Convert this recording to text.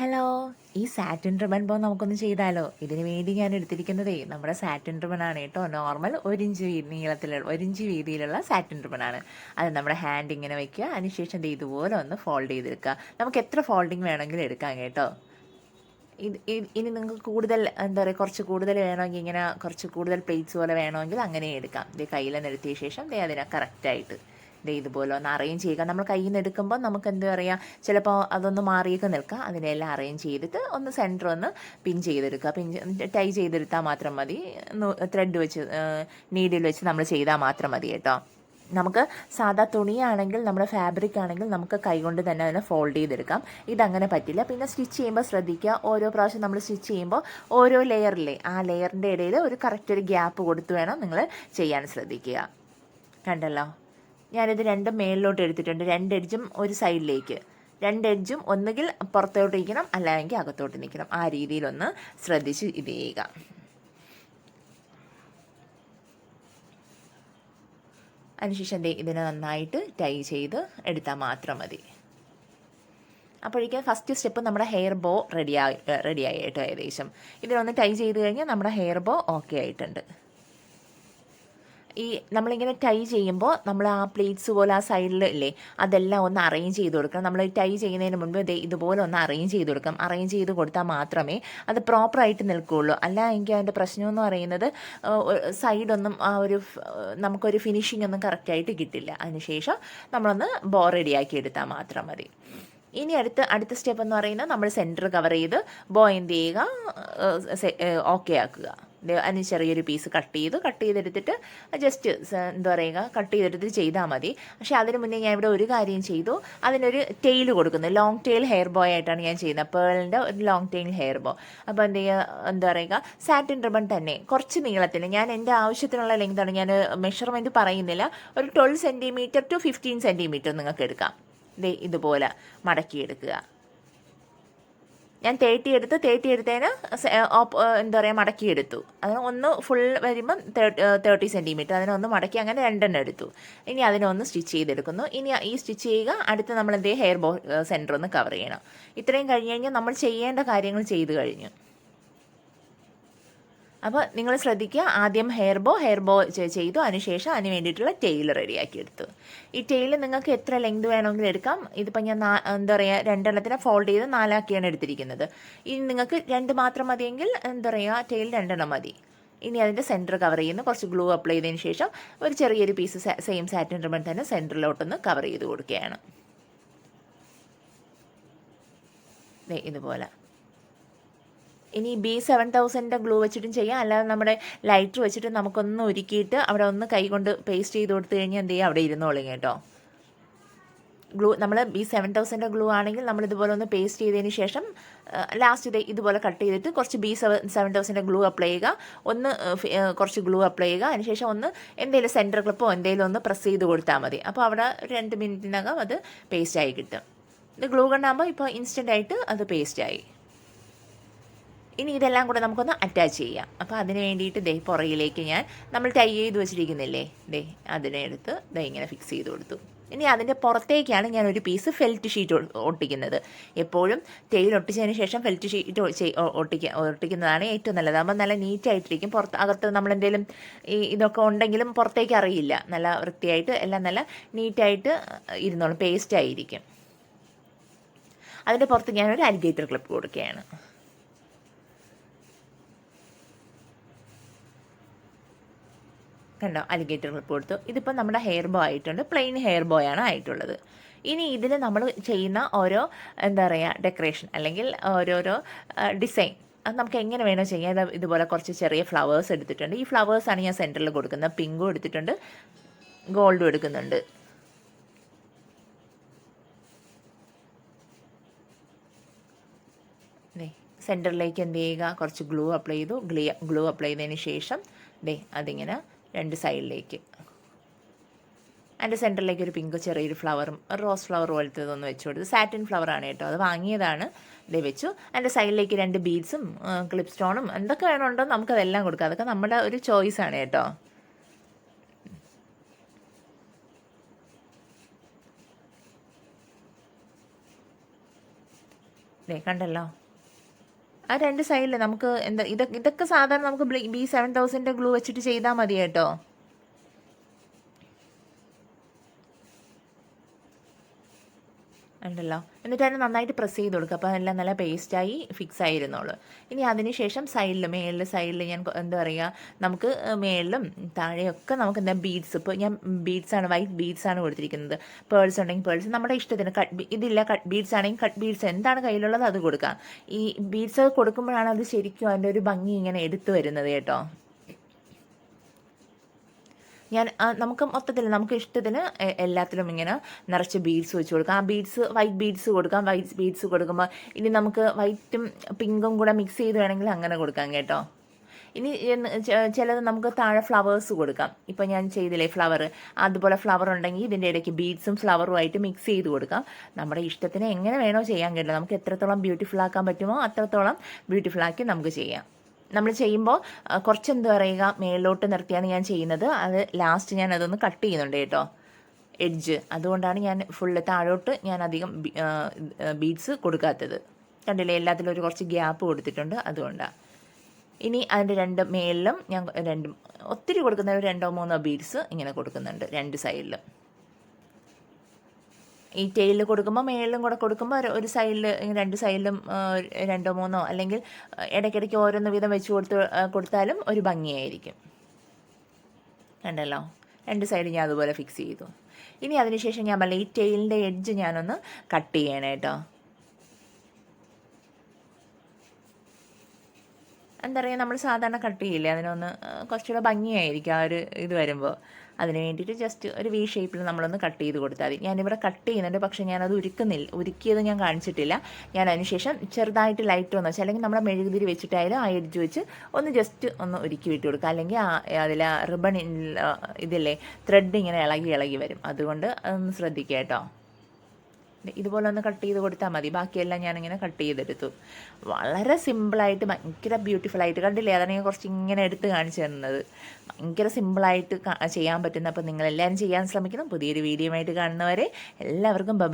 Hello, ഈ satin ribbon ബോ നമുക്കൊന്ന് ചെയ്താലോ? ഇതിന് വേണ്ടി ഞാൻ എടുത്തിരിക്കുന്നതേ നമ്മുടെ സാറ്റിൻ റിബൺ ആണ് കേട്ടോ. നോർമൽ 1 ഇഞ്ച് നീളത്തിലുള്ള 1 ഇഞ്ച് വീതിയിലുള്ള സാറ്റിൻ റിബൺ ആണ്. അത് നമ്മുടെ ഹാൻഡ് ഇങ്ങനെ വെക്കുക, അതിനുശേഷം ഇതുപോലെ ഒന്ന് ഫോൾഡ് ചെയ്തെടുക്കുക. നമുക്ക് എത്ര ഫോൾഡിങ് വേണമെങ്കിലും എടുക്കാം കേട്ടോ. ഇനി നിങ്ങൾക്ക് കൂടുതൽ എന്താ പറയുക, കുറച്ച് കൂടുതൽ വേണമെങ്കിൽ ഇങ്ങനെ കുറച്ച് കൂടുതൽ പ്ലേറ്റ്സ് പോലെ വേണമെങ്കിൽ അങ്ങനെ എടുക്കാം. കയ്യിൽ നിരത്തിയ ശേഷം അതിനെ കറക്റ്റായിട്ട് ഇതുപോലെ ഒന്ന് അറേഞ്ച് ചെയ്യുക. നമ്മൾ കയ്യിൽ നിന്ന് എടുക്കുമ്പോൾ നമുക്ക് എന്താ പറയുക, ചിലപ്പോൾ അതൊന്ന് മാറിയൊക്കെ നിൽക്കാം. അതിനെല്ലാം അറേഞ്ച് ചെയ്തിട്ട് ഒന്ന് സെൻറ്റർ ഒന്ന് പിൻ ചെയ്തെടുക്കുക. ടൈ ചെയ്തെടുത്താൽ മാത്രം മതി. ത്രെഡ് വെച്ച് നീഡിൽ വെച്ച് നമ്മൾ ചെയ്താൽ മാത്രം മതി കേട്ടോ. നമുക്ക് സാധാ തുണിയാണെങ്കിൽ, നമ്മുടെ ഫാബ്രിക് ആണെങ്കിൽ നമുക്ക് കൈകൊണ്ട് തന്നെ അതിനെ ഫോൾഡ് ചെയ്തെടുക്കാം. ഇതങ്ങനെ പറ്റില്ല. പിന്നെ സ്റ്റിച്ച് ചെയ്യുമ്പോൾ ശ്രദ്ധിക്കുക, ഓരോ പ്രാവശ്യം നമ്മൾ സ്റ്റിച്ച് ചെയ്യുമ്പോൾ ഓരോ ലെയറിലെ ആ ലെയറിൻ്റെ ഇടയിൽ ഒരു കറക്റ്റ് ഒരു ഗ്യാപ്പ് കൊടുത്ത് വേണം നിങ്ങൾ ചെയ്യാൻ ശ്രദ്ധിക്കുക. കണ്ടല്ലോ, ഞാനിത് രണ്ടും മേളിലോട്ട് എടുത്തിട്ടുണ്ട്. 2 എഡ്ജും ഒരു സൈഡിലേക്ക്, 2 എഡ്ജും ഒന്നുകിൽ പുറത്തോട്ട് നിൽക്കണം, അല്ലെങ്കിൽ അകത്തോട്ട് നിൽക്കണം. ആ രീതിയിലൊന്ന് ശ്രദ്ധിച്ച് ഇത് ചെയ്യുക. അതിനുശേഷം ഇതിനെ നന്നായിട്ട് ടൈ ചെയ്ത് എടുത്താൽ മാത്രം മതി. അപ്പോഴേക്കും ഫസ്റ്റ് സ്റ്റെപ്പ് നമ്മുടെ ഹെയർ ബോ റെഡിയായി കേട്ടോ. ഏകദേശം ഇതിനൊന്ന് ടൈ ചെയ്ത് കഴിഞ്ഞാൽ നമ്മുടെ ഹെയർ ബോ ഓക്കെ ആയിട്ടുണ്ട്. ഈ നമ്മളിങ്ങനെ ടൈ ചെയ്യുമ്പോൾ നമ്മൾ ആ പ്ലേറ്റ്സ് പോലെ ആ സൈഡിൽ ഇല്ലേ, അതെല്ലാം ഒന്ന് അറേഞ്ച് ചെയ്ത് കൊടുക്കണം. നമ്മൾ ടൈ ചെയ്യുന്നതിന് മുൻപ് ഇതുപോലെ ഒന്ന് അറേഞ്ച് ചെയ്ത് കൊടുക്കാം. അറേഞ്ച് ചെയ്ത് കൊടുത്താൽ മാത്രമേ അത് പ്രോപ്പറായിട്ട് നിൽക്കുകയുള്ളൂ. അല്ല എങ്കിൽ അതിൻ്റെ പ്രശ്നം എന്ന് പറയുന്നത് സൈഡൊന്നും ആ ഒരു നമുക്കൊരു ഫിനിഷിംഗ് ഒന്നും കറക്റ്റായിട്ട് കിട്ടില്ല. അതിനുശേഷം നമ്മളൊന്ന് ബോ റെഡിയാക്കി എടുത്താൽ മാത്രം മതി. ഇനി അടുത്ത സ്റ്റെപ്പ് എന്ന് പറയുന്നത് നമ്മൾ സെൻറ്റർ കവർ ചെയ്ത് ബോ എന്ത് ചെയ്യുക, ഓക്കെ ആക്കുക. അതിന് ചെറിയൊരു പീസ് കട്ട് ചെയ്തെടുത്തിട്ട് ജസ്റ്റ് എന്താ പറയുക, കട്ട് ചെയ്തെടുത്തിട്ട് ചെയ്താൽ മതി. പക്ഷേ അതിന് മുന്നേ ഞാൻ ഇവിടെ ഒരു കാര്യം ചെയ്തു. അതിനൊരു ടെയിൽ കൊടുക്കുന്നു. ലോങ് ടെയിൽ ഹെയർ ബോ ആയിട്ടാണ് ഞാൻ ചെയ്യുന്നത്. പേളിൻ്റെ ഒരു ലോങ് ടെയിൽ ഹെയർ ബോ. അപ്പോൾ എന്താ പറയുക, സാറ്റിൻ റിബൺ തന്നെ കുറച്ച് നീളത്തിൽ, ഞാൻ എൻ്റെ ആവശ്യത്തിനുള്ള ലെങ്താണ്, ഞാൻ മെഷർമെൻറ്റ് പറയുന്നില്ല, ഒരു 12 സെൻറ്റിമീറ്റർ ടു 15 സെൻറ്റിമീറ്റർ നിങ്ങൾക്ക് എടുക്കാം. ഇതുപോലെ മടക്കിയെടുക്കുക. ഞാൻ 30 എടുത്തതിന് എന്താ പറയുക, മടക്കിയെടുത്തു. അതിന് ഒന്ന് ഫുൾ വരുമ്പം 30 സെൻറ്റിമീറ്റർ, അതിനൊന്ന് മടക്കി, അങ്ങനെ 2 എടുത്തു. ഇനി അതിനൊന്ന് സ്റ്റിച്ച് ചെയ്തെടുക്കുന്നു. ഇനി ഈ സ്റ്റിച്ച് ചെയ്യുക. അടുത്ത് നമ്മൾ ഹെയർ ബോ സെൻറ്റർ ഒന്ന് കവർ ചെയ്യണം. ഇത്രയും കഴിഞ്ഞ് കഴിഞ്ഞാൽ നമ്മൾ ചെയ്യേണ്ട കാര്യങ്ങൾ ചെയ്തു കഴിഞ്ഞു. അപ്പോൾ നിങ്ങൾ ശ്രദ്ധിക്കുക, ആദ്യം ഹെയർ ബോ ചെയ്തു, അതിനുശേഷം അതിന് വേണ്ടിയിട്ടുള്ള ടെയിൽ റെഡിയാക്കി എടുത്തു. ഈ ടെയിൽ നിങ്ങൾക്ക് എത്ര ലെങ്ത് വേണമെങ്കിലും എടുക്കാം. ഇതിപ്പോൾ ഞാൻ എന്താ പറയുക, 2 എണ്ണത്തിനെ ഫോൾഡ് ചെയ്ത് 4 ആക്കിയാണ് എടുത്തിരിക്കുന്നത്. ഇനി നിങ്ങൾക്ക് 2 മാത്രം മതിയെങ്കിൽ എന്താ പറയുക, ടെയിൽ 2 എണ്ണം മതി. ഇനി അതിൻ്റെ സെൻറ്റർ കവർ ചെയ്യുന്നു. കുറച്ച് ഗ്ലൂ അപ്ലൈ ചെയ്തതിന് ശേഷം ഒരു ചെറിയൊരു പീസ് സെയിം സാറ്റിൻ റിബൺ തന്നെ സെൻറ്ററിലോട്ടൊന്ന് കവർ ചെയ്ത് കൊടുക്കുകയാണ്. ഇതുപോലെ. ഇനി B7000 ഗ്ലൂ വെച്ചിട്ടും ചെയ്യാം, അല്ലാതെ നമ്മുടെ ലൈറ്റർ വെച്ചിട്ട് നമുക്കൊന്ന് ഉരുക്കിയിട്ട് അവിടെ ഒന്ന് കൈ കൊണ്ട് പേസ്റ്റ് ചെയ്ത് കൊടുത്തു കഴിഞ്ഞാൽ എന്ത് ചെയ്യുക, അവിടെ ഇരുന്നോളും കേട്ടോ. ഗ്ലൂ നമ്മൾ B7000 ഗ്ലൂ ആണെങ്കിൽ നമ്മളിതുപോലെ ഒന്ന് പേസ്റ്റ് ചെയ്തതിന് ശേഷം ലാസ്റ്റ് ഇതുപോലെ കട്ട് ചെയ്തിട്ട് കുറച്ച് B7000 ഗ്ലൂ അപ്ലൈ ചെയ്യുക. കുറച്ച് ഗ്ലൂ അപ്ലൈ ചെയ്യുക. അതിനുശേഷം ഒന്ന് എന്തെങ്കിലും സെൻറ്റർ ക്ലിപ്പോ എന്തെങ്കിലും ഒന്ന് പ്രസ് ചെയ്ത് കൊടുത്താൽ മതി. അപ്പോൾ അവിടെ 2 മിനിറ്റിനകം അത് പേസ്റ്റായി കിട്ടും. ഇത് ഗ്ലൂ ഗണ്ണാകുമ്പോൾ ഇപ്പോൾ ഇൻസ്റ്റൻ്റായിട്ട് അത് പേസ്റ്റായി. ഇനി ഇതെല്ലാം കൂടെ നമുക്കൊന്ന് അറ്റാച്ച് ചെയ്യാം. അപ്പോൾ അതിന് വേണ്ടിയിട്ട് പുറകിലേക്ക് നമ്മൾ ടൈ ചെയ്ത് വെച്ചിരിക്കുന്നില്ലേ, അതിനെ എടുത്ത് ഇങ്ങനെ ഫിക്സ് ചെയ്ത് കൊടുത്തു. ഇനി അതിൻ്റെ പുറത്തേക്കാണ് ഞാൻ ഒരു പീസ് ഫെൽറ്റ് ഷീറ്റ് ഒട്ടിക്കുന്നത്. എപ്പോഴും ടെയിൽ ഒട്ടിച്ചതിന് ശേഷം ഫെൽറ്റ് ഷീറ്റ് ഒട്ടിക്കുന്നതാണ് ഏറ്റവും നല്ലത്. അപ്പോൾ നല്ല നീറ്റായിട്ടിരിക്കും. അകത്ത് നമ്മളെന്തെങ്കിലും ഇതൊക്കെ ഉണ്ടെങ്കിലും പുറത്തേക്ക് അറിയില്ല. നല്ല വൃത്തിയായിട്ട് എല്ലാം നല്ല നീറ്റായിട്ട് ഇരുന്നോളും, പേസ്റ്റ് ആയിരിക്കും. അതിൻ്റെ പുറത്ത് ഞാനൊരു അലിഗേറ്റർ ക്ലിപ്പ് കൊടുക്കുകയാണ്. കണ്ടോ, അലിഗേറ്റർ ക്ലിപ്പ് കൊടുത്തു. ഇതിപ്പോൾ നമ്മുടെ ഹെയർ ബോ ആയിട്ടുണ്ട്. പ്ലെയിൻ ഹെയർ ബോ ആണ് ആയിട്ടുള്ളത്. ഇനി ഇതിൽ നമ്മൾ ചെയ്യുന്ന ഓരോ എന്താ പറയുക, ഡെക്കറേഷൻ അല്ലെങ്കിൽ ഓരോരോ ഡിസൈൻ അത് നമുക്ക് എങ്ങനെ വേണോ ചെയ്യാം. ഇതുപോലെ കുറച്ച് ചെറിയ ഫ്ലവേഴ്സ് എടുത്തിട്ടുണ്ട്. ഈ ഫ്ലവേഴ്സാണ് ഞാൻ സെൻറ്ററിൽ കൊടുക്കുന്നത്. പിങ്കും എടുത്തിട്ടുണ്ട്, ഗോൾഡും എടുക്കുന്നുണ്ട്. സെൻറ്ററിലേക്ക് എന്ത് ചെയ്യുക, കുറച്ച് ഗ്ലൂ അപ്ലൈ ചെയ്തു. ഗ്ലൂ അപ്ലൈ ചെയ്തതിന് ശേഷം അതിങ്ങനെ 2 സൈഡിലേക്ക്, അതിൻ്റെ സെൻറ്ററിലേക്ക് ഒരു പിങ്ക് ചെറിയൊരു ഫ്ലവറും റോസ് ഫ്ലവർ പോലത്തേതൊന്ന് വെച്ച് കൊടുത്തു. സാറ്റിൻ ഫ്ലവറാണ് കേട്ടോ, അത് വാങ്ങിയതാണ്. വെച്ചു. അതിൻ്റെ സൈഡിലേക്ക് 2 ബീഡ്സും ക്ലിപ്പ് സ്റ്റോണും എന്തൊക്കെ വേണമുണ്ടോ നമുക്കതെല്ലാം കൊടുക്കാം. അതൊക്കെ നമ്മുടെ ഒരു ചോയ്സാണ് കേട്ടോ. കണ്ടല്ലോ, ആ 2 സൈഡിൽ നമുക്ക് എന്താ ഇതൊക്കെ സാധാരണ നമുക്ക് B7000 ഗ്ലൂ വെച്ചിട്ട് ചെയ്താൽ മതി കേട്ടോ. ഉണ്ടല്ലോ, എന്നിട്ട് അതിനെ നന്നായിട്ട് പ്രസ് ചെയ്ത് കൊടുക്കുക. അപ്പോൾ എല്ലാം നല്ല പേസ്റ്റായി ഫിക്സ് ആയിരുന്നുള്ളൂ. ഇനി അതിന് ശേഷം സൈഡിൽ ഞാൻ എന്താ പറയുക, നമുക്ക് മേളിലും താഴെയൊക്കെ നമുക്ക് എന്താ ബീഡ്സ്, ഇപ്പോൾ ഞാൻ ബീഡ്സാണ്, വൈറ്റ് ബീഡ്സാണ് കൊടുത്തിരിക്കുന്നത്. പേൾസ് ഉണ്ടെങ്കിൽ പേൾസ് നമ്മുടെ ഇഷ്ടത്തിന്, ഇതില്ല കട്ട് ബീഡ്സ് ആണെങ്കിൽ കട്ട് ബീഡ്സ് എന്താണ് കയ്യിലുള്ളത് അത് കൊടുക്കാം. ഈ ബീഡ്സ് കൊടുക്കുമ്പോഴാണ് അത് ശരിക്കും അതിൻ്റെ ഒരു ഭംഗി ഇങ്ങനെ എടുത്തു വരുന്നത് കേട്ടോ. ഞാൻ നമുക്ക് മൊത്തത്തിൽ നമുക്ക് ഇഷ്ടത്തിന് എല്ലാത്തിലും ഇങ്ങനെ നിറച്ച് ബീഡ്സ് വെച്ച് കൊടുക്കാം. ആ ബീഡ്സ് വൈറ്റ് ബീഡ്സ് കൊടുക്കാം. വൈറ്റ് ബീഡ്സ് കൊടുക്കുമ്പോൾ ഇനി നമുക്ക് വൈറ്റും പിങ്കും കൂടെ മിക്സ് ചെയ്ത് വേണമെങ്കിൽ അങ്ങനെ കൊടുക്കാം കേട്ടോ. ഇനി ചിലത് നമുക്ക് താഴെ ഫ്ലവേഴ്സ് കൊടുക്കാം. ഇപ്പോൾ ഞാൻ ചെയ്തില്ലേ ഫ്ലവർ, അതുപോലെ ഫ്ലവർ ഉണ്ടെങ്കിൽ ഇതിൻ്റെ ഇടയ്ക്ക് ബീഡ്സും ഫ്ലവറുമായിട്ട് മിക്സ് ചെയ്ത് കൊടുക്കാം. നമ്മുടെ ഇഷ്ടത്തിന് എങ്ങനെ വേണോ ചെയ്യാൻ കേട്ടോ. നമുക്ക് എത്രത്തോളം ബ്യൂട്ടിഫുൾ ആക്കാൻ പറ്റുമോ അത്രത്തോളം ബ്യൂട്ടിഫുൾ ആക്കി നമുക്ക് ചെയ്യാം. നമ്മൾ ചെയ്യുമ്പോൾ കുറച്ച് എന്താ പറയുക മേളിലോട്ട് നിർത്തിയാണ് ഞാൻ ചെയ്യുന്നത്. അത് ലാസ്റ്റ് ഞാൻ അതൊന്ന് കട്ട് ചെയ്യുന്നുണ്ട് കേട്ടോ, എഡ്ജ്. അതുകൊണ്ടാണ് ഞാൻ ഫുള്ള് താഴോട്ട് ഞാൻ അധികം ബീഡ്സ് കൊടുക്കാത്തത്. കണ്ടില്ലേ, എല്ലാത്തിലും ഒരു കുറച്ച് ഗ്യാപ്പ് കൊടുത്തിട്ടുണ്ട്, അതുകൊണ്ടാണ്. ഇനി അതിൻ്റെ മേളിലും ഞാൻ ഒത്തിരി കൊടുക്കുന്ന 2-3 ബീഡ്സ് ഇങ്ങനെ കൊടുക്കുന്നുണ്ട് 2 സൈഡിലും. ഈ ടെയിലിൽ കൊടുക്കുമ്പോൾ മേളിലും കൂടെ കൊടുക്കുമ്പോൾ ഒരു സൈഡിൽ 2 സൈഡിലും 2-3 അല്ലെങ്കിൽ ഇടയ്ക്കിടയ്ക്ക് ഓരോന്ന് വീതം വെച്ച് കൊടുത്താലും ഒരു ഭംഗിയായിരിക്കും. കണ്ടല്ലോ, 2 സൈഡ് ഞാൻ അതുപോലെ ഫിക്സ് ചെയ്തു. ഇനി അതിനുശേഷം ഞാൻ പറഞ്ഞ ഈ ടെയിലിൻ്റെ എഡ്ജ് ഞാനൊന്ന് കട്ട് ചെയ്യണം കേട്ടോ. എന്താ പറയുക, നമ്മൾ സാധാരണ കട്ട് ചെയ്യില്ലേ, അതിനൊന്ന് കുറച്ചുകൂടെ ഭംഗിയായിരിക്കും ആ ഒരു ഇത് വരുമ്പോൾ. അതിന് വേണ്ടിയിട്ട് ജസ്റ്റ് ഒരു വി ഷേപ്പിൽ നമ്മളൊന്ന് കട്ട് ചെയ്ത് കൊടുത്താൽ മതി. ഞാനിവിടെ കട്ട് ചെയ്യുന്നുണ്ട്, പക്ഷേ ഞാനത് ഉരുക്കിയത് ഞാൻ കാണിച്ചിട്ടില്ല. ഞാൻ അതിനുശേഷം ചെറുതായിട്ട് ലൈറ്റ് ഒന്ന് വെച്ചാൽ, അല്ലെങ്കിൽ നമ്മുടെ മെഴുകുതിരി വെച്ചിട്ടായാലും ആ എഡ്ജ് വെച്ച് ഒന്ന് ജസ്റ്റ് ഒന്ന് ഉരുക്കി വിട്ട് കൊടുക്കുക. അല്ലെങ്കിൽ അതിൽ റിബൺ ഇതില്ലേ ത്രെഡ് ഇങ്ങനെ ഇളകി വരും. അതുകൊണ്ട് അതൊന്ന് ശ്രദ്ധിക്കുക കേട്ടോ. ഇതുപോലെ ഒന്ന് കട്ട് ചെയ്ത് കൊടുത്താൽ മതി. ബാക്കിയെല്ലാം ഞാനിങ്ങനെ കട്ട് ചെയ്തെടുത്തു. വളരെ സിമ്പിളായിട്ട് ഭയങ്കര ബ്യൂട്ടിഫുള്ളായിട്ട്, കണ്ടില്ലേ, അതാണ് ഞാൻ കുറച്ച് ഇങ്ങനെ എടുത്ത് കാണിച്ചു തരുന്നത്. ഭയങ്കര സിമ്പിളായിട്ട് ചെയ്യാൻ പറ്റുന്ന, അപ്പോൾ നിങ്ങളെല്ലാവരും ചെയ്യാൻ ശ്രമിക്കണം. പുതിയൊരു വീഡിയോ ആയിട്ട് കാണുന്നവരെ എല്ലാവർക്കും ബൈ.